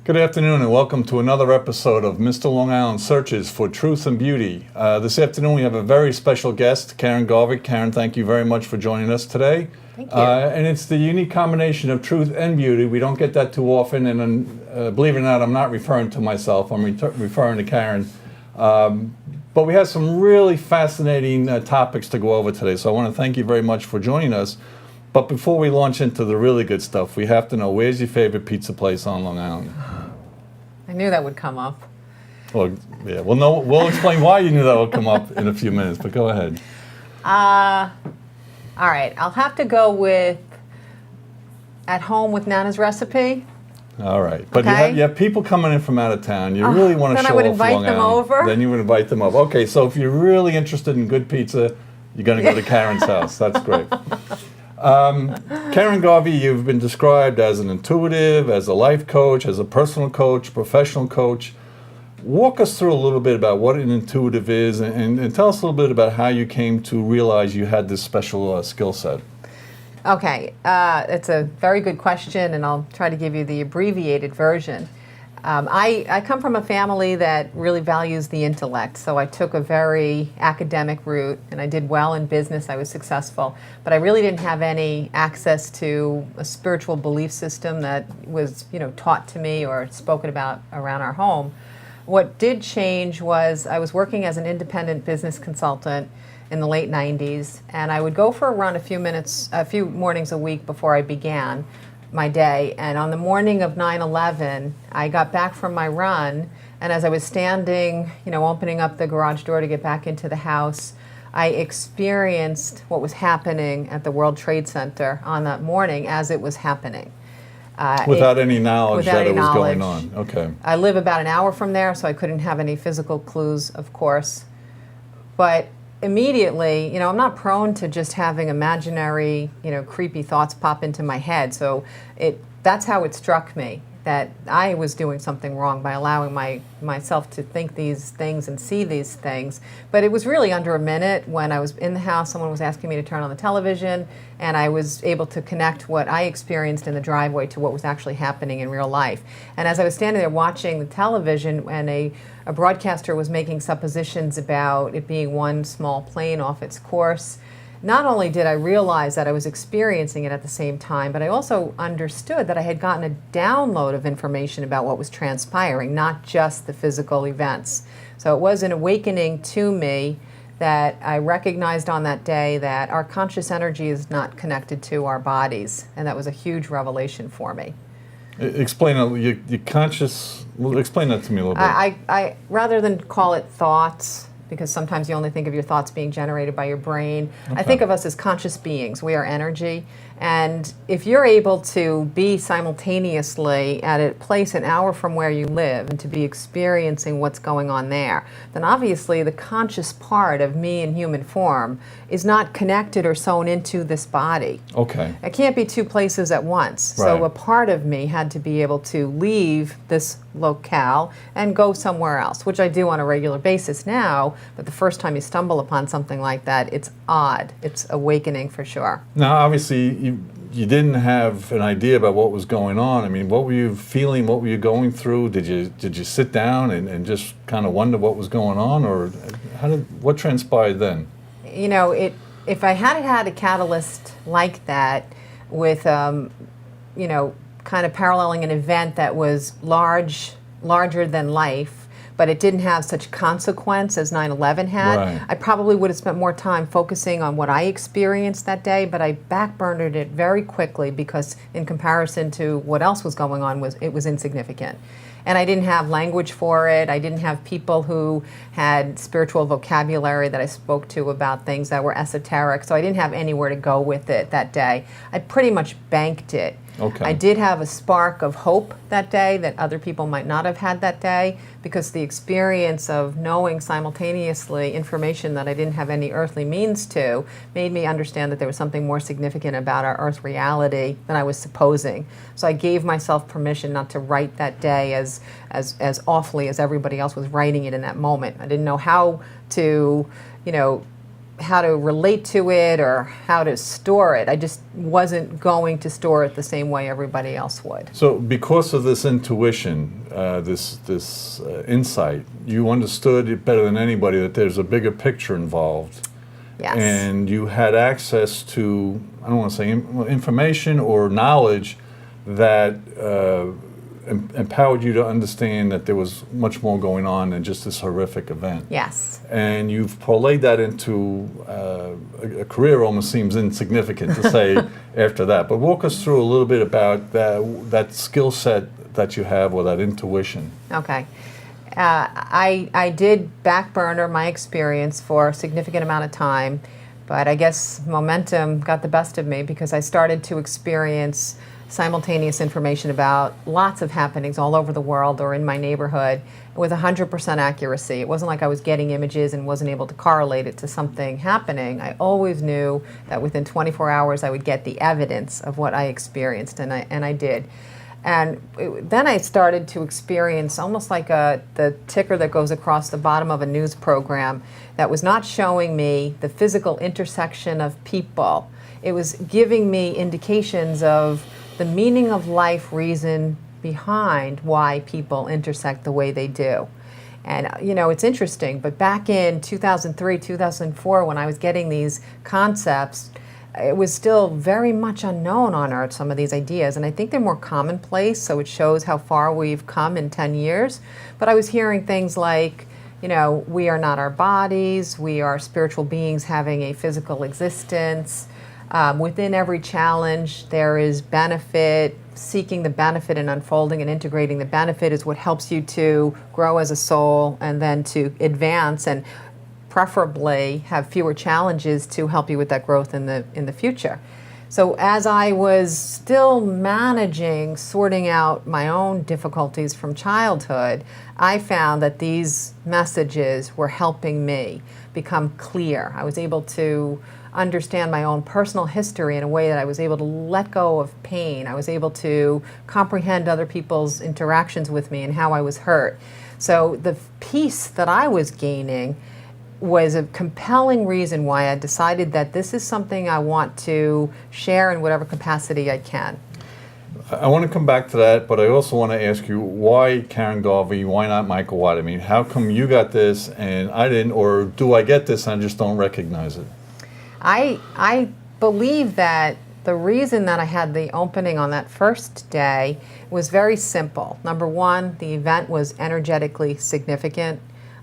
Good afternoon and welcome to another episode of Mr. Long Island Searches for Truth and Beauty. This afternoon we have a very special guest, Karen Garvey. Karen, thank you very much for joining us today. Thank you. And it's the unique combination of truth and beauty. We don't get that too often, and believe it or not, I'm not referring to myself, I'm referring to Karen. But we have some really fascinating topics to go over today, so I want to thank you very much for joining us. But before we launch into the really good stuff, we have to know, where's your favorite pizza place on Long Island? I knew that would come up. Well, yeah. Well, no, we'll explain why you knew that would come up in a few minutes, but go ahead. All right, I'll have to go with At Home with Nana's Recipe. All right. But Okay. you have people coming in from out of town. You really want to then I show would off invite Long them Island. over? Then you would invite them over. Okay, so if you're really interested in good pizza, you're going to go to Karen's house. That's great. Karen Garvey, you've been described as an intuitive, as a life coach, as a personal coach, professional coach. Walk us through a little bit about what an intuitive is and tell us a little bit about how you came to realize you had this special skill set. Okay, it's a very good question, and I'll try to give you the abbreviated version. I come from a family that really values the intellect, so I took a very academic route, and I did well in business. I was successful, but I really didn't have any access to a spiritual belief system that was, taught to me or spoken about around our home. What did change was I was working as an independent business consultant in the late 90s, and I would go for a run a few mornings a week before I began my day. And on the morning of 9/11, I got back from my run, and as I was standing, opening up the garage door to get back into the house, I experienced what was happening at the World Trade Center on that morning as it was happening. Without any knowledge without that any it was going knowledge. on. Okay. I live about an hour from there, so I couldn't have any physical clues, of course. But immediately, I'm not prone to just having imaginary, creepy thoughts pop into my head. So that's how it struck me, that I was doing something wrong by allowing myself to think these things and see these things. But it was really under a minute. When I was in the house, someone was asking me to turn on the television, and I was able to connect what I experienced in the driveway to what was actually happening in real life. And as I was standing there watching the television, and a broadcaster was making suppositions about it being one small plane off its course, not only did I realize that I was experiencing it at the same time, but I also understood that I had gotten a download of information about what was transpiring, not just the physical events. So it was an awakening to me that I recognized on that day that our conscious energy is not connected to our bodies, and that was a huge revelation for me. Explain your conscious. Well, explain that to me a little bit. I rather than call it thoughts, because sometimes you only think of your thoughts being generated by your brain. Okay. I think of us as conscious beings. We are energy. And if you're able to be simultaneously at a place an hour from where you live and to be experiencing what's going on there, then obviously the conscious part of me in human form is not connected or sewn into this body. Okay. I can't be two places at once. Right. So a part of me had to be able to leave this locale and go somewhere else, which I do on a regular basis now. But the first time you stumble upon something like that, it's odd. It's awakening for sure. Now, obviously, you didn't have an idea about what was going on. I mean, what were you feeling? What were you going through? Did you sit down and just kind of wonder what was going on, or what transpired then? If I had had a catalyst like that, with kind of paralleling an event that was larger than life, but it didn't have such consequence as 9/11 had, Right. I probably would have spent more time focusing on what I experienced that day, but I backburnered it very quickly because in comparison to what else was going on, it was insignificant. And I didn't have language for it. I didn't have people who had spiritual vocabulary that I spoke to about things that were esoteric, so I didn't have anywhere to go with it that day. I pretty much banked it. Okay. I did have a spark of hope that day that other people might not have had that day, because the experience of knowing simultaneously information that I didn't have any earthly means to made me understand that there was something more significant about our earth reality than I was supposing. So I gave myself permission not to write that day as awfully as everybody else was writing it in that moment. I didn't know how to, how to relate to it or how to store it. I just wasn't going to store it the same way everybody else would. So because of this intuition, this insight, you understood it better than anybody that there's a bigger picture involved. Yes. And you had access to, I don't want to say information or knowledge that empowered you to understand that there was much more going on than just this horrific event. Yes. And you've parlayed that into a career. Almost seems insignificant to say after that. But walk us through a little bit about that skill set that you have, or that intuition. Okay. I did back burner my experience for a significant amount of time, but I guess momentum got the best of me because I started to experience simultaneous information about lots of happenings all over the world or in my neighborhood with 100% accuracy. It wasn't like I was getting images and wasn't able to correlate it to something happening. I always knew that within 24 hours I would get the evidence of what I experienced, and I did. And then I started to experience almost like the ticker that goes across the bottom of a news program that was not showing me the physical intersection of people. It was giving me indications of the meaning of life, reason behind why people intersect the way they do. And it's interesting, but back in 2003, 2004, when I was getting these concepts, it was still very much unknown on Earth, some of these ideas, and I think they're more commonplace, so it shows how far we've come in 10 years. But I was hearing things like, we are not our bodies, we are spiritual beings having a physical existence. Within every challenge, there is benefit. Seeking the benefit and unfolding and integrating the benefit is what helps you to grow as a soul and then to advance and preferably have fewer challenges to help you with that growth in the future. So as I was still managing, sorting out my own difficulties from childhood, I found that these messages were helping me become clear. I was able to understand my own personal history in a way that I was able to let go of pain. I was able to comprehend other people's interactions with me and how I was hurt. So the peace that I was gaining was a compelling reason why I decided that this is something I want to share in whatever capacity I can. I want to come back to that, but I also want to ask you, why Karen Garvey? Why not Michael White? I mean, how come you got this and I didn't, or do I get this and I just don't recognize it? I believe that the reason that I had the opening on that first day was very simple. Number one, the event was energetically significant.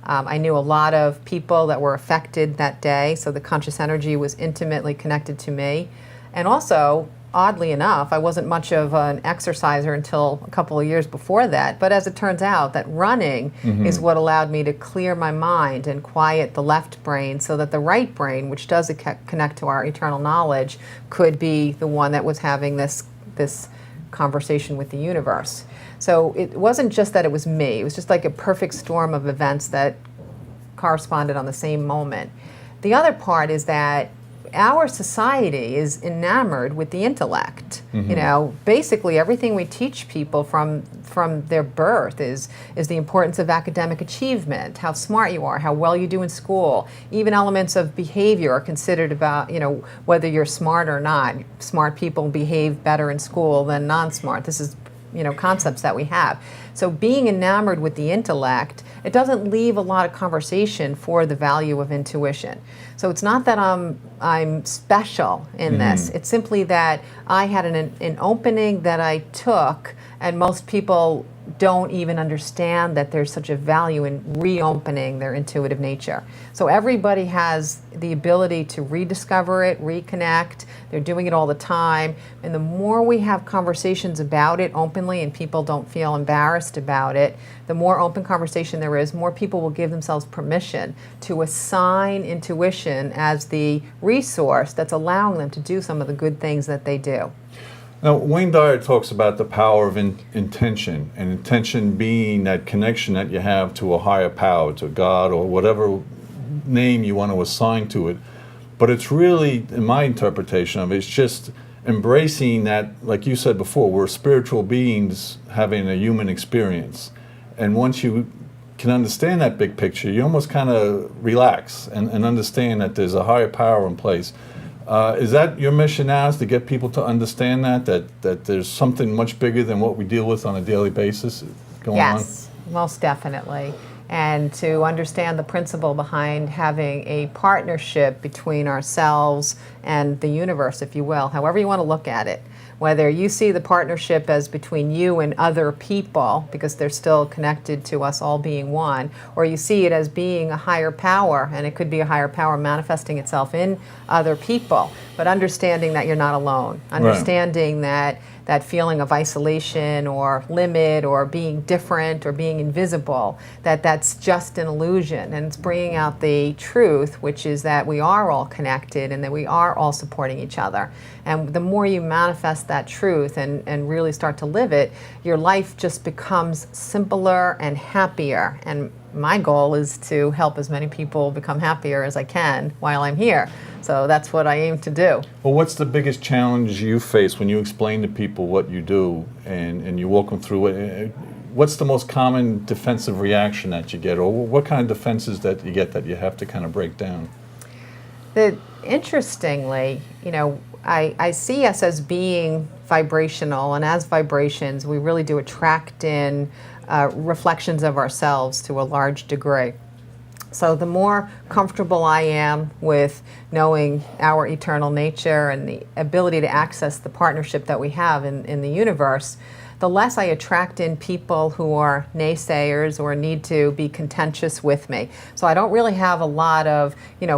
I knew a lot of people that were affected that day, so the conscious energy was intimately connected to me. And also, oddly enough, I wasn't much of an exerciser until a couple of years before that. But as it turns out, that running is what allowed me to clear my mind and quiet the left brain so that the right brain, which does connect to our eternal knowledge, could be the one that was having this conversation with the universe. So it wasn't just that it was me. It was just like a perfect storm of events that corresponded on the same moment. The other part is that our society is enamored with the intellect. Basically everything we teach people from their birth is the importance of academic achievement, how smart you are, how well you do in school. Even elements of behavior are considered about, whether you're smart or not. Smart people behave better in school than non-smart. This is concepts that we have. So being enamored with the intellect, it doesn't leave a lot of conversation for the value of intuition. So it's not that I'm special in this. It's simply that I had an opening that I took, and most people don't even understand that there's such a value in reopening their intuitive nature. So everybody has the ability to rediscover it, reconnect. They're doing it all the time. And the more we have conversations about it openly and people don't feel embarrassed about it, the more open conversation there is, more people will give themselves permission to assign intuition as the resource that's allowing them to do some of the good things that they do. Now, Wayne Dyer talks about the power of intention, and intention being that connection that you have to a higher power, to God, or whatever name you want to assign to it. But it's really, in my interpretation of it, it's just embracing that, like you said before, we're spiritual beings having a human experience. And once you can understand that big picture, you almost kind of relax and understand that there's a higher power in place. Is that your mission now, is to get people to understand that there's something much bigger than what we deal with on a daily basis going on? Yes, most definitely. And to understand the principle behind having a partnership between ourselves and the universe, if you will, however you want to look at it. Whether you see the partnership as between you and other people, because they're still connected to us all being one, or you see it as being a higher power, and it could be a higher power manifesting itself in other people, but understanding that you're not alone, understanding that that feeling of isolation or limit or being different or being invisible, that's just an illusion. And it's bringing out the truth, which is that we are all connected and that we are all supporting each other. And the more you manifest that truth and really start to live it, your life just becomes simpler and happier. And my goal is to help as many people become happier as I can while I'm here. So that's what I aim to do. Well, what's the biggest challenge you face when you explain to people what you do and you walk them through it? What's the most common defensive reaction that you get, or what kind of defenses that you get that you have to kind of break down? Interestingly, I see us as being vibrational, and as vibrations, we really do attract in reflections of ourselves to a large degree. So the more comfortable I am with knowing our eternal nature and the ability to access the partnership that we have in the universe, the less I attract in people who are naysayers or need to be contentious with me. So I don't really have a lot of,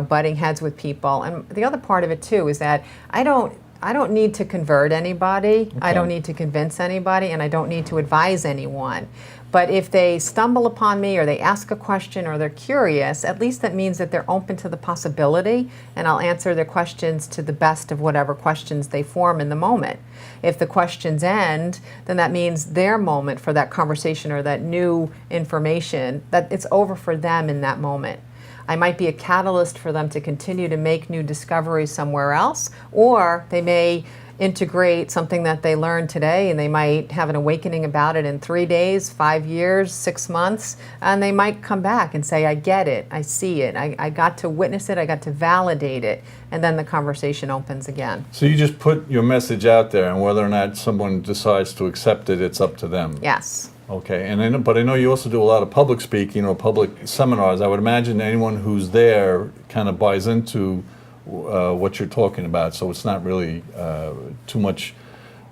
butting heads with people. And the other part of it too is that I don't need to convert anybody. Okay. I don't need to convince anybody, and I don't need to advise anyone. But if they stumble upon me or they ask a question or they're curious, at least that means that they're open to the possibility, and I'll answer their questions to the best of whatever questions they form in the moment. If the questions end, then that means their moment for that conversation or that new information, that it's over for them in that moment. I might be a catalyst for them to continue to make new discoveries somewhere else, or they may integrate something that they learned today and they might have an awakening about it in 3 days, 5 years, 6 months, and they might come back and say, I get it, I see it, I got to witness it, I got to validate it, and then the conversation opens again. So you just put your message out there, and whether or not someone decides to accept it, it's up to them. Yes. Okay, but I know you also do a lot of public speaking or public seminars. I would imagine anyone who's there kind of buys into what you're talking about, so it's not really too much.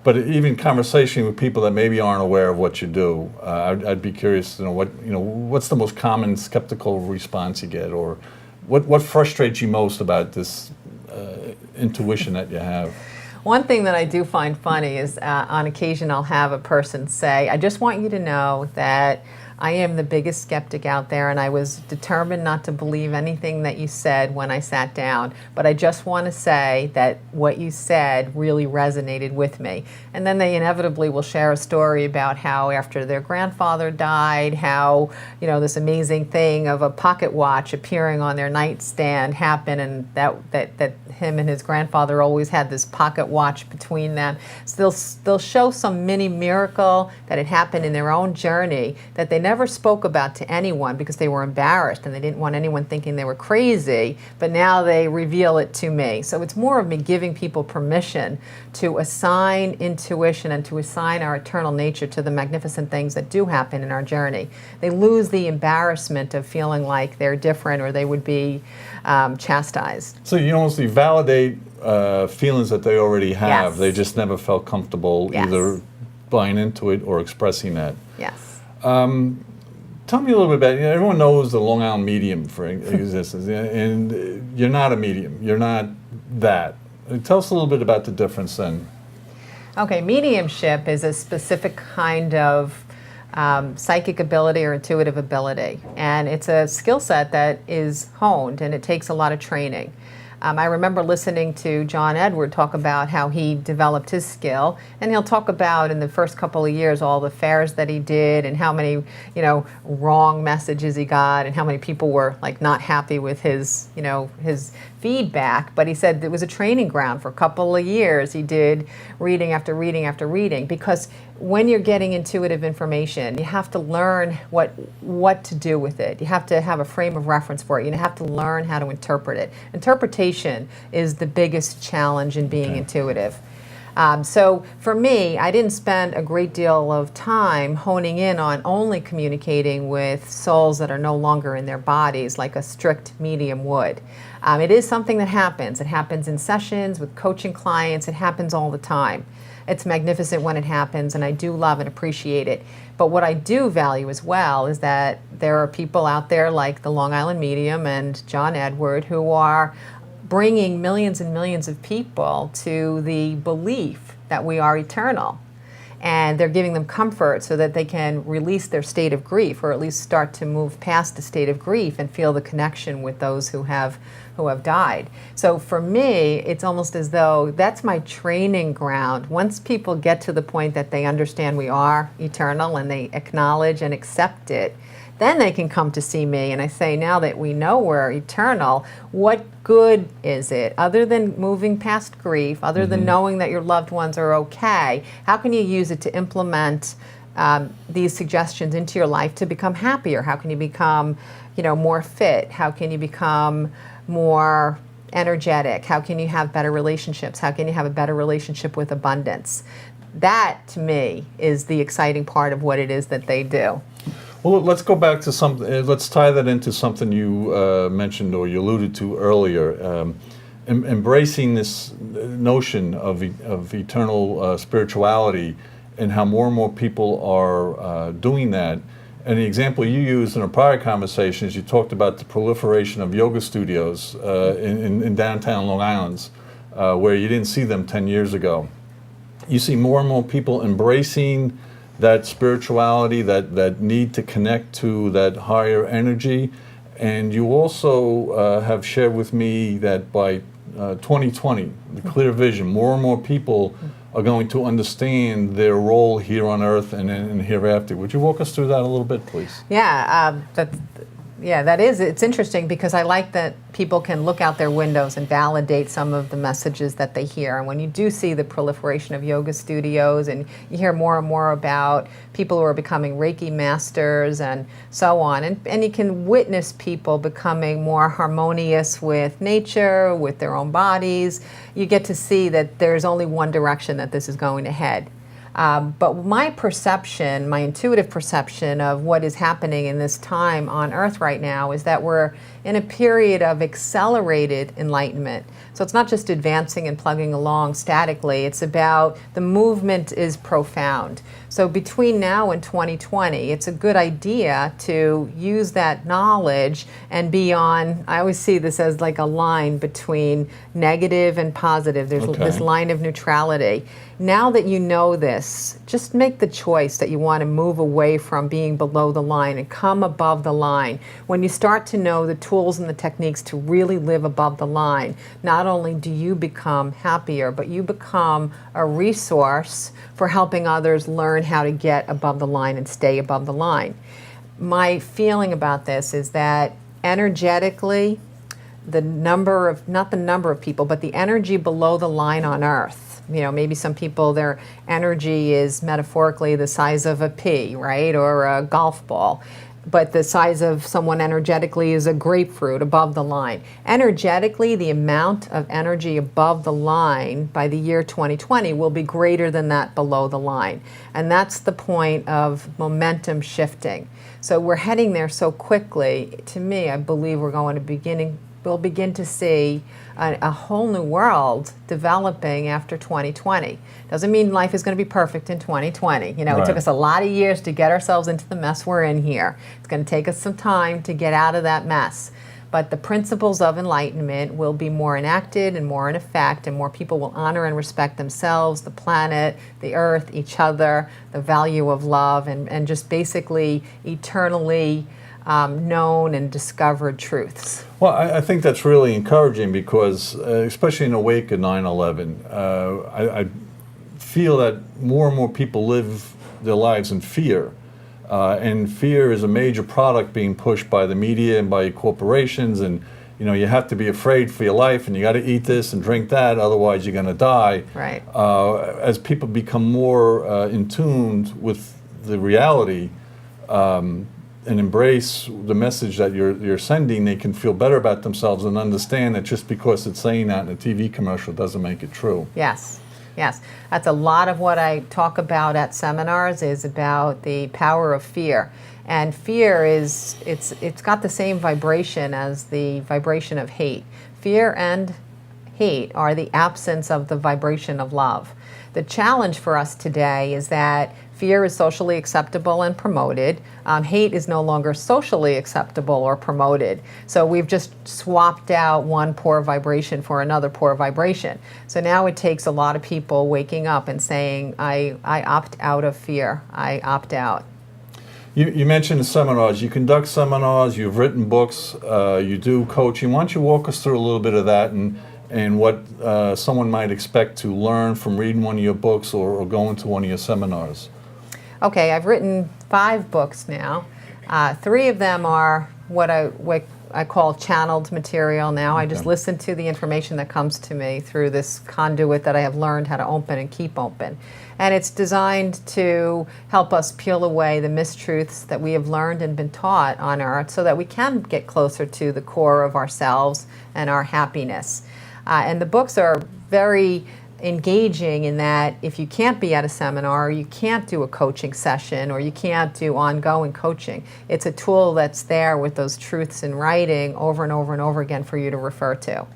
But even conversation with people that maybe aren't aware of what you do, I'd be curious to know what's the most common skeptical response you get, or what frustrates you most about this intuition that you have. One thing that I do find funny is on occasion I'll have a person say, I just want you to know that I am the biggest skeptic out there, and I was determined not to believe anything that you said when I sat down, but I just want to say that what you said really resonated with me. And then they inevitably will share a story about how after their grandfather died, how this amazing thing of a pocket watch appearing on their nightstand happened, and that him and his grandfather always had this pocket watch between them. So they'll show some mini miracle that had happened in their own journey that they never spoke about to anyone because they were embarrassed and they didn't want anyone thinking they were crazy, but now they reveal it to me. So it's more of me giving people permission to assign intuition and to assign our eternal nature to the magnificent things that do happen in our journey. They lose the embarrassment of feeling like they're different or they would be chastised. So you almost validate feelings that they already have. Yes. They just never felt comfortable either buying into it or expressing that. Yes. Tell me a little bit about, everyone knows the Long Island medium for existence, and you're not a medium. You're not that. Tell us a little bit about the difference then. Okay, mediumship is a specific kind of psychic ability or intuitive ability, and it's a skill set that is honed, and it takes a lot of training. I remember listening to John Edward talk about how he developed his skill, and he'll talk about in the first couple of years all the fairs that he did and how many, wrong messages he got and how many people were like not happy with his, his feedback, but he said it was a training ground for a couple of years. He did reading after reading after reading, because when you're getting intuitive information, you have to learn what to do with it. You have to have a frame of reference for it. You have to learn how to interpret it. Interpretation is the biggest challenge in being intuitive. So for me, I didn't spend a great deal of time honing in on only communicating with souls that are no longer in their bodies like a strict medium would. It is something that happens. It happens in sessions with coaching clients. It happens all the time. It's magnificent when it happens, and I do love and appreciate it. But what I do value as well is that there are people out there like the Long Island Medium and John Edward who are bringing millions and millions of people to the belief that we are eternal. And they're giving them comfort so that they can release their state of grief, or at least start to move past the state of grief and feel the connection with those who have died. So for me, it's almost as though that's my training ground. Once people get to the point that they understand we are eternal and they acknowledge and accept it, then they can come to see me. And I say, now that we know we're eternal, what good is it? Other than moving past grief, other than knowing that your loved ones are okay, how can you use it to implement these suggestions into your life to become happier? How can you become, more fit? How can you become more energetic? How can you have better relationships? How can you have a better relationship with abundance? That, to me, is the exciting part of what it is that they do. Well, let's go back to something. Let's tie that into something you mentioned or you alluded to earlier. Embracing this notion of eternal spirituality, and how more and more people are doing that. And the example you used in a prior conversation is you talked about the proliferation of yoga studios in downtown Long Island, where you didn't see them 10 years ago. You see more and more people embracing that spirituality, that need to connect to that higher energy. And you also have shared with me that by 2020, the clear vision, more and more people are going to understand their role here on Earth and hereafter. Would you walk us through that a little bit, please? Yeah, it's interesting, because I like that people can look out their windows and validate some of the messages that they hear. And when you do see the proliferation of yoga studios, and you hear more and more about people who are becoming Reiki masters and so on, and you can witness people becoming more harmonious with nature, with their own bodies, you get to see that there's only one direction that this is going to head. But my perception, my intuitive perception of what is happening in this time on Earth right now is that we're in a period of accelerated enlightenment. So it's not just advancing and plugging along statically, it's about the movement is profound. So between now and 2020, it's a good idea to use that knowledge and be on, I always see this as like a line between negative and positive. There's this line of neutrality. Now that you know this, just make the choice that you want to move away from being below the line and come above the line. When you start to know the tools and the techniques to really live above the line, not only do you become happier, but you become a resource for helping others learn how to get above the line and stay above the line. My feeling about this is that energetically, not the number of people, but the energy below the line on Earth. Maybe some people, their energy is metaphorically the size of a pea, right? Or a golf ball. But the size of someone energetically is a grapefruit above the line. Energetically, the amount of energy above the line by the year 2020 will be greater than that below the line. And that's the point of momentum shifting. So we're heading there so quickly. To me, I believe we'll begin to see a whole new world developing after 2020. Doesn't mean life is going to be perfect in 2020. It took us a lot of years to get ourselves into the mess we're in here. It's going to take us some time to get out of that mess. But the principles of enlightenment will be more enacted and more in effect, and more people will honor and respect themselves, the planet, the earth, each other, the value of love, and just basically eternally known and discovered truths. Well, I think that's really encouraging, because especially in the wake of 9/11, I feel that more and more people live their lives in fear. And fear is a major product being pushed by the media and by corporations, and you have to be afraid for your life, and you got to eat this and drink that, otherwise you're going to die. Right. As people become more in tune with the reality and embrace the message that you're sending, they can feel better about themselves and understand that just because it's saying that in a TV commercial doesn't make it true. Yes. Yes, that's a lot of what I talk about at seminars is about the power of fear. And fear it's got the same vibration as the vibration of hate. Fear and hate are the absence of the vibration of love. The challenge for us today is that fear is socially acceptable and promoted. Hate is no longer socially acceptable or promoted. So we've just swapped out one poor vibration for another poor vibration. So now it takes a lot of people waking up and saying, I opt out of fear. I opt out. You mentioned the seminars. You conduct seminars, you've written books, you do coaching. Why don't you walk us through a little bit of that and what someone might expect to learn from reading one of your books or going to one of your seminars? Okay, I've written 5 books now. 3 of them are what I call channeled material now. I just listen to the information that comes to me through this conduit that I have learned how to open and keep open. And it's designed to help us peel away the mistruths that we have learned and been taught on Earth so that we can get closer to the core of ourselves and our happiness. And the books are very engaging in that if you can't be at a seminar, or you can't do a coaching session, or you can't do ongoing coaching, it's a tool that's there with those truths in writing over and over and over again for you to refer to.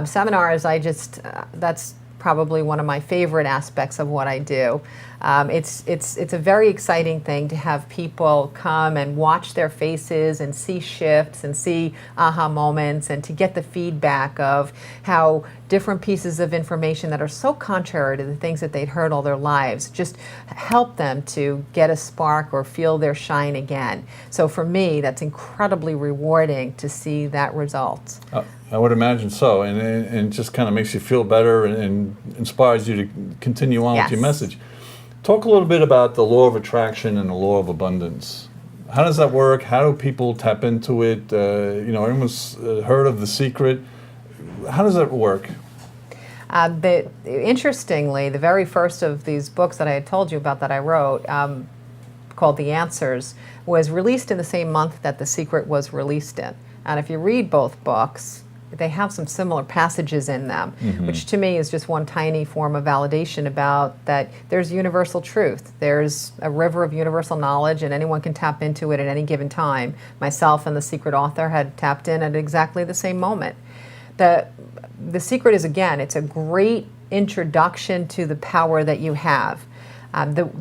Seminars, that's probably one of my favorite aspects of what I do. It's a very exciting thing to have people come and watch their faces and see shifts and see aha moments and to get the feedback of how different pieces of information that are so contrary to the things that they'd heard all their lives just help them to get a spark or feel their shine again. So for me, that's incredibly rewarding to see that result. I would imagine so, and it just kind of makes you feel better and inspires you to continue on with your message. Talk a little bit about the law of attraction and the law of abundance. How does that work? How do people tap into it? Everyone's heard of The Secret. How does that work? Interestingly, the very first of these books that I had told you about that I wrote, called The Answers, was released in the same month that The Secret was released in. And if you read both books, they have some similar passages in them, which to me is just one tiny form of validation about that there's universal truth. There's a river of universal knowledge and anyone can tap into it at any given time. Myself and the Secret author had tapped in at exactly the same moment. The Secret is, again, it's a great introduction to the power that you have.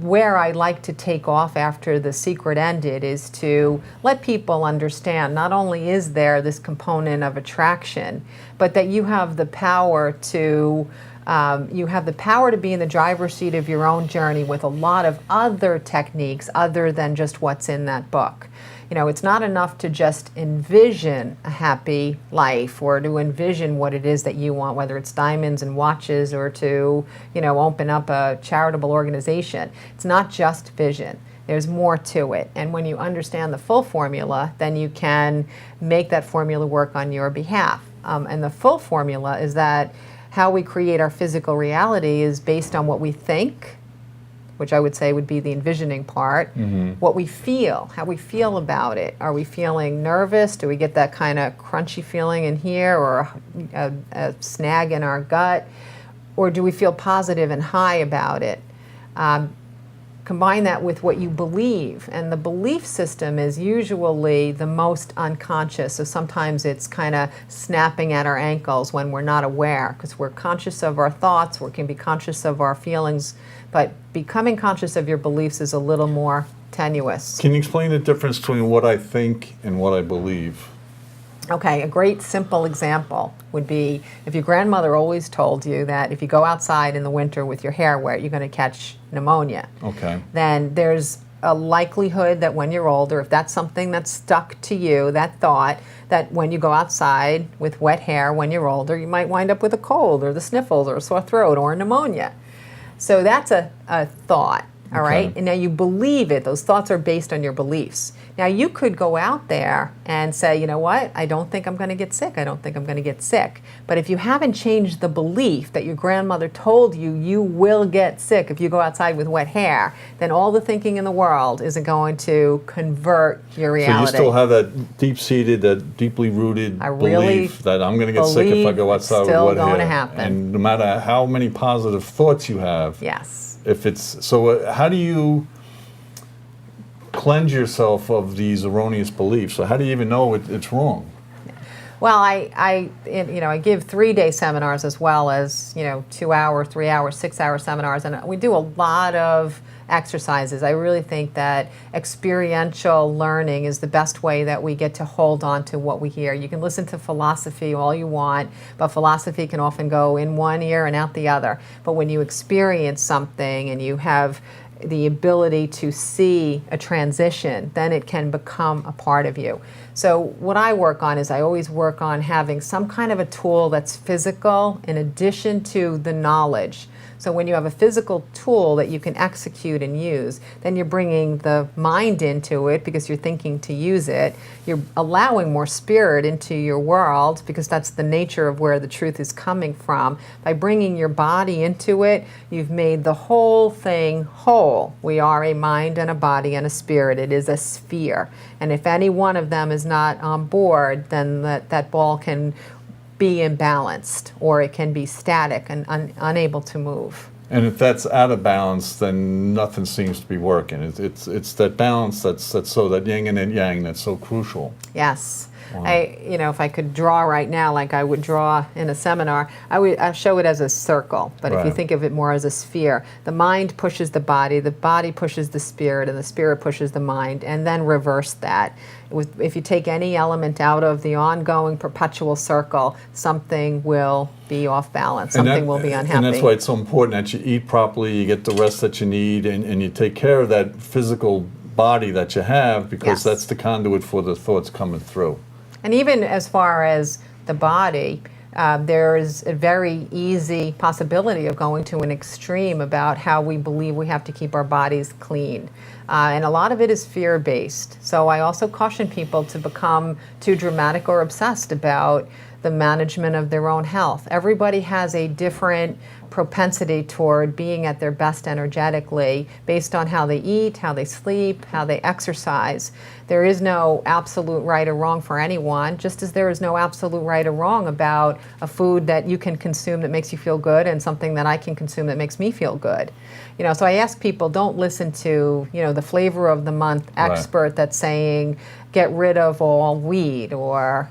Where I like to take off after The Secret ended is to let people understand not only is there this component of attraction, but that you have the power to be in the driver's seat of your own journey with a lot of other techniques other than just what's in that book. It's not enough to just envision a happy life or to envision what it is that you want, whether it's diamonds and watches or to, open up a charitable organization. It's not just vision. There's more to it. And when you understand the full formula, then you can make that formula work on your behalf. And the full formula is that how we create our physical reality is based on what we think, which I would say would be the envisioning part, what we feel, how we feel about it. Are we feeling nervous? Do we get that kind of crunchy feeling in here or a snag in our gut? Or do we feel positive and high about it? Combine that with what you believe, and the belief system is usually the most unconscious, so sometimes it's kind of snapping at our ankles when we're not aware, because we're conscious of our thoughts, we can be conscious of our feelings, but becoming conscious of your beliefs is a little more tenuous. Can you explain the difference between what I think and what I believe? Okay, a great simple example would be if your grandmother always told you that if you go outside in the winter with your hair wet, you're going to catch pneumonia. Okay. Then there's a likelihood that when you're older, if that's something that's stuck to you, that thought, that when you go outside with wet hair when you're older, you might wind up with a cold or the sniffles or a sore throat or pneumonia. So that's a thought. All right? And now you believe it. Those thoughts are based on your beliefs. Now you could go out there and say, you know what? I don't think I'm going to get sick. I don't think I'm going to get sick. But if you haven't changed the belief that your grandmother told you you will get sick if you go outside with wet hair, then all the thinking in the world isn't going to convert your reality. So you still have that deep-seated, that deeply rooted belief that I'm going to get sick if I go outside with wet hair. Still going to happen. And no matter how many positive thoughts you have, yes. If it's so, how do you cleanse yourself of these erroneous beliefs? So how do you even know it's wrong? Well, I give 3-day seminars as well as 2-hour, 3-hour, 6-hour seminars, and we do a lot of exercises. I really think that experiential learning is the best way that we get to hold on to what we hear. You can listen to philosophy all you want, but philosophy can often go in one ear and out the other. But when you experience something and you have the ability to see a transition, then it can become a part of you. So what I work on is I always work on having some kind of a tool that's physical in addition to the knowledge. So when you have a physical tool that you can execute and use, then you're bringing the mind into it because you're thinking to use it. You're allowing more spirit into your world because that's the nature of where the truth is coming from. By bringing your body into it, you've made the whole thing whole. We are a mind and a body and a spirit. It is a sphere. And if any one of them is not on board, then that ball can be imbalanced, or it can be static and unable to move. And if that's out of balance, then nothing seems to be working. It's that balance that's so, that yin and yang, that's so crucial. Yes. Wow. If I could draw right now like I would draw in a seminar, I show it as a circle. But if you think of it more as a sphere, the mind pushes the body pushes the spirit, and the spirit pushes the mind, and then reverse that. If you take any element out of the ongoing perpetual circle, something will be off balance, something will be unhappy. And that's why it's so important that you eat properly, you get the rest that you need, and you take care of that physical body that you have, because that's the conduit for the thoughts coming through. And even as far as the body, there is a very easy possibility of going to an extreme about how we believe we have to keep our bodies clean. And a lot of it is fear-based. So I also caution people to become too dramatic or obsessed about the management of their own health. Everybody has a different propensity toward being at their best energetically based on how they eat, how they sleep, how they exercise. There is no absolute right or wrong for anyone, just as there is no absolute right or wrong about a food that you can consume that makes you feel good and something that I can consume that makes me feel good. So I ask people, don't listen to, the flavor of the month expert that's saying, get rid of all wheat, or,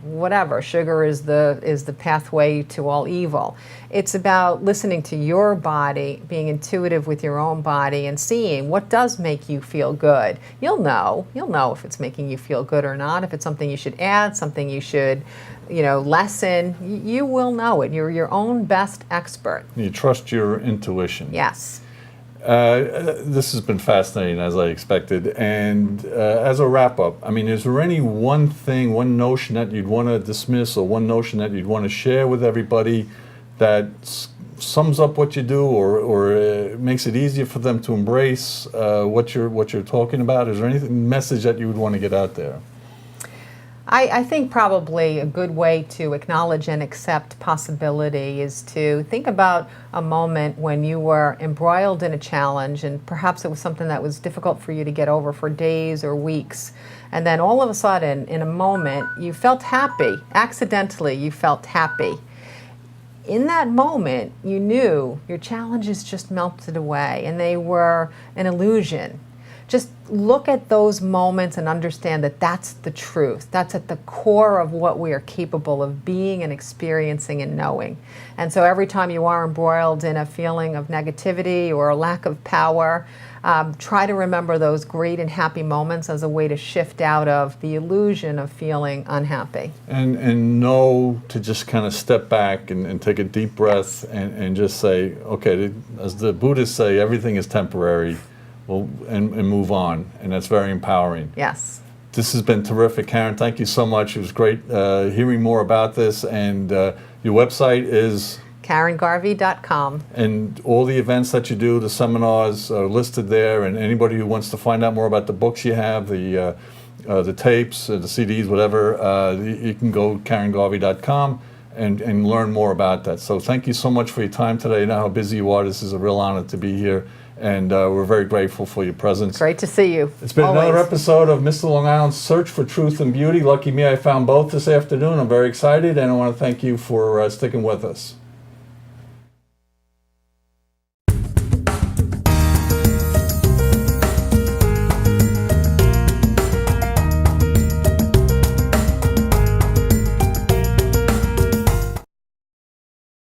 whatever, sugar is the pathway to all evil. It's about listening to your body, being intuitive with your own body, and seeing what does make you feel good. You'll know if it's making you feel good or not, if it's something you should add, something you should lessen. You will know it. You're your own best expert. You trust your intuition. Yes. This has been fascinating, as I expected. And as a wrap-up, is there any one thing, one notion that you'd want to dismiss, or one notion that you'd want to share with everybody that sums up what you do, or makes it easier for them to embrace what you're talking about? Is there any message that you would want to get out there? I think probably a good way to acknowledge and accept possibility is to think about a moment when you were embroiled in a challenge, and perhaps it was something that was difficult for you to get over for days or weeks. And then all of a sudden, in a moment, you felt happy. Accidentally, you felt happy. In that moment, you knew your challenges just melted away and they were an illusion. Just look at those moments and understand that that's the truth. That's at the core of what we are capable of being and experiencing and knowing. And so every time you are embroiled in a feeling of negativity or a lack of power, try to remember those great and happy moments as a way to shift out of the illusion of feeling unhappy. And know to just kind of step back and take a deep breath and just say, okay, as the Buddhists say, everything is temporary. And move on, and that's very empowering. Yes. This has been terrific, Karen. Thank you so much. It was great hearing more about this, and your website is? KarenGarvey.com. And all the events that you do, the seminars are listed there, and anybody who wants to find out more about the books you have, the tapes, the CDs, whatever, you can go to KarenGarvey.com and learn more about that. So thank you so much for your time today. I know how busy you are. This is a real honor to be here, and we're very grateful for your presence. Great to see you. It's been Always. another episode of Mr. Long Island's Search for Truth and Beauty. Lucky me, I found both this afternoon. I'm very excited, and I want to thank you for sticking with us.